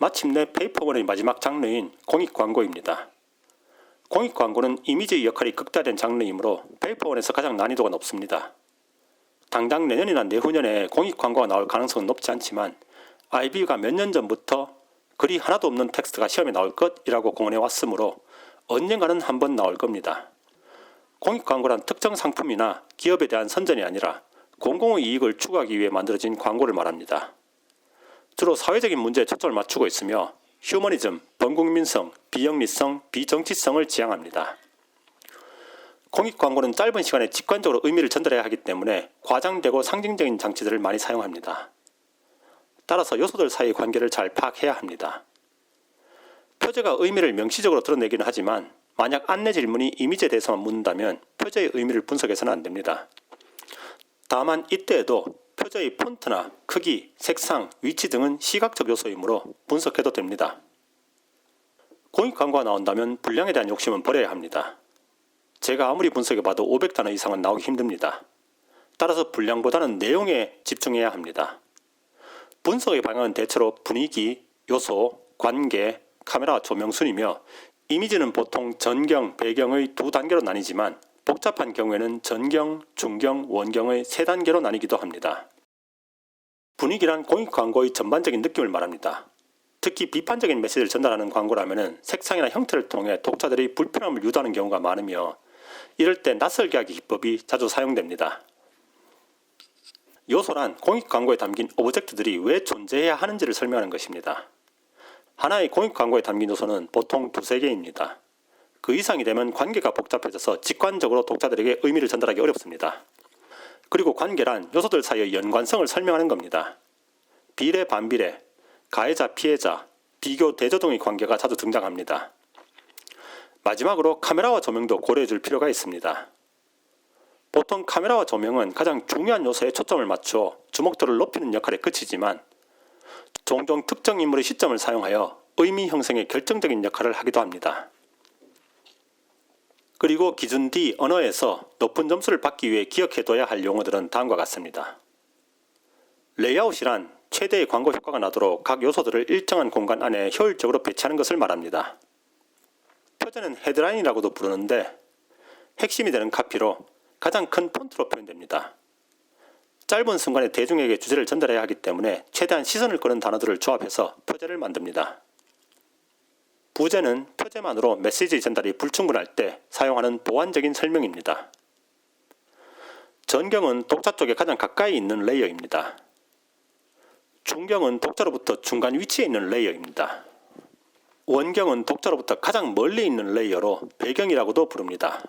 마침내 페이퍼원의 마지막 장르인 공익 광고입니다. 공익 광고는 이미지의 역할이 극대화된 장르이므로 페이퍼원에서 가장 난이도가 높습니다. 당장 내년이나 내후년에 공익 광고가 나올 가능성은 높지 않지만 IB가 몇 년 전부터 글이 하나도 없는 텍스트가 시험에 나올 것이라고 공언해 왔으므로 언젠가는 한번 나올 겁니다. 공익 광고란 특정 상품이나 기업에 대한 선전이 아니라 공공의 이익을 추구하기 위해 만들어진 광고를 말합니다. 주로 사회적인 문제에 초점을 맞추고 있으며 휴머니즘, 범국민성, 비영리성, 비정치성을 지향합니다. 공익 광고는 짧은 시간에 직관적으로 의미를 전달해야 하기 때문에 과장되고 상징적인 장치들을 많이 사용합니다. 따라서 요소들 사이의 관계를 잘 파악해야 합니다. 표제가 의미를 명시적으로 드러내기는 하지만 만약 안내 질문이 이미지에 대해서만 묻는다면 표제의 의미를 분석해서는 안 됩니다. 다만 이때에도 표제의 폰트나 크기, 색상, 위치 등은 시각적 요소이므로 분석해도 됩니다. 공익 광고가 나온다면 분량에 대한 욕심은 버려야 합니다. 제가 아무리 분석해봐도 500단어 이상은 나오기 힘듭니다. 따라서 분량보다는 내용에 집중해야 합니다. 분석의 방향은 대체로 분위기, 요소, 관계, 카메라 조명 순이며 이미지는 보통 전경, 배경의 두 단계로 나뉘지만 복잡한 경우에는 전경, 중경, 원경의 세 단계로 나뉘기도 합니다. 분위기란 공익 광고의 전반적인 느낌을 말합니다. 특히 비판적인 메시지를 전달하는 광고라면 색상이나 형태를 통해 독자들이 불편함을 유도하는 경우가 많으며 이럴 때 낯설게 하기 기법이 자주 사용됩니다. 요소란 공익 광고에 담긴 오브젝트들이 왜 존재해야 하는지를 설명하는 것입니다. 하나의 공익 광고에 담긴 요소는 보통 2-3개입니다. 그 이상이 되면 관계가 복잡해져서 직관적으로 독자들에게 의미를 전달하기 어렵습니다. 그리고 관계란 요소들 사이의 연관성을 설명하는 겁니다. 비례, 반비례, 가해자, 피해자, 비교, 대조 등의 관계가 자주 등장합니다. 마지막으로 카메라와 조명도 고려해 줄 필요가 있습니다. 보통 카메라와 조명은 가장 중요한 요소에 초점을 맞춰 주목도를 높이는 역할에 그치지만 종종 특정 인물의 시점을 사용하여 의미 형성에 결정적인 역할을 하기도 합니다. 그리고 기준 D 언어에서 높은 점수를 받기 위해 기억해둬야 할 용어들은 다음과 같습니다. 레이아웃이란 최대의 광고 효과가 나도록 각 요소들을 일정한 공간 안에 효율적으로 배치하는 것을 말합니다. 표제는 헤드라인이라고도 부르는데 핵심이 되는 카피로 가장 큰 폰트로 표현됩니다. 짧은 순간에 대중에게 주제를 전달해야 하기 때문에 최대한 시선을 끄는 단어들을 조합해서 표제를 만듭니다. 부제는 표제만으로 메시지 전달이 불충분할 때 사용하는 보완적인 설명입니다. 전경은 독자 쪽에 가장 가까이 있는 레이어입니다. 중경은 독자로부터 중간 위치에 있는 레이어입니다. 원경은 독자로부터 가장 멀리 있는 레이어로 배경이라고도 부릅니다.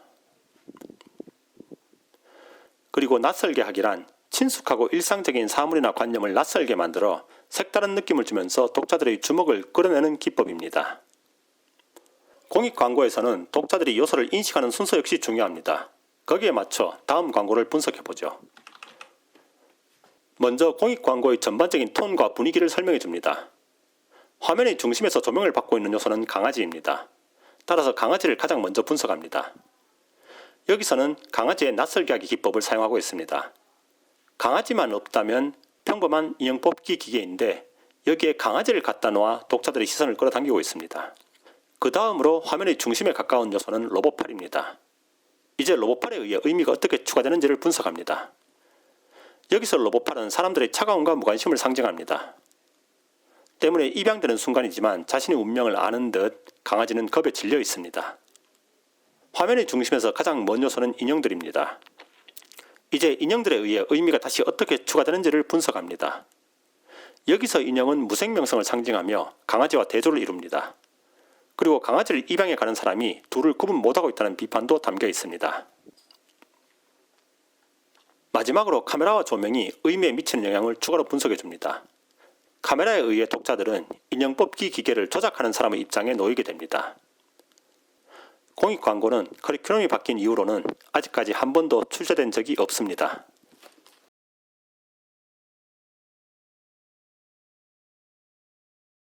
그리고 낯설게 하기란 친숙하고 일상적인 사물이나 관념을 낯설게 만들어 색다른 느낌을 주면서 독자들의 주목을 끌어내는 기법입니다. 공익 광고에서는 독자들이 요소를 인식하는 순서 역시 중요합니다. 거기에 맞춰 다음 광고를 분석해보죠. 먼저 공익 광고의 전반적인 톤과 분위기를 설명해 줍니다. 화면의 중심에서 조명을 받고 있는 요소는 강아지입니다. 따라서 강아지를 가장 먼저 분석합니다. 여기서는 강아지의 낯설게 하기 기법을 사용하고 있습니다. 강아지만 없다면 평범한 인형 뽑기 기계인데 여기에 강아지를 갖다 놓아 독자들의 시선을 끌어당기고 있습니다. 그 다음으로 화면의 중심에 가까운 요소는 로봇팔입니다. 이제 로봇팔에 의해 의미가 어떻게 추가되는지를 분석합니다. 여기서 로봇팔은 사람들의 차가움과 무관심을 상징합니다. 때문에 입양되는 순간이지만 자신의 운명을 아는 듯 강아지는 겁에 질려 있습니다. 화면의 중심에서 가장 먼 요소는 인형들입니다. 이제 인형들에 의해 의미가 다시 어떻게 추가되는지를 분석합니다. 여기서 인형은 무생명성을 상징하며 강아지와 대조를 이룹니다. 그리고 강아지를 입양해 가는 사람이 둘을 구분 못하고 있다는 비판도 담겨 있습니다. 마지막으로 카메라와 조명이 의미에 미치는 영향을 추가로 분석해 줍니다. 카메라에 의해 독자들은 인형 뽑기 기계를 조작하는 사람의 입장에 놓이게 됩니다. 공익 광고는 커리큘럼이 바뀐 이후로는 아직까지 한 번도 출제된 적이 없습니다.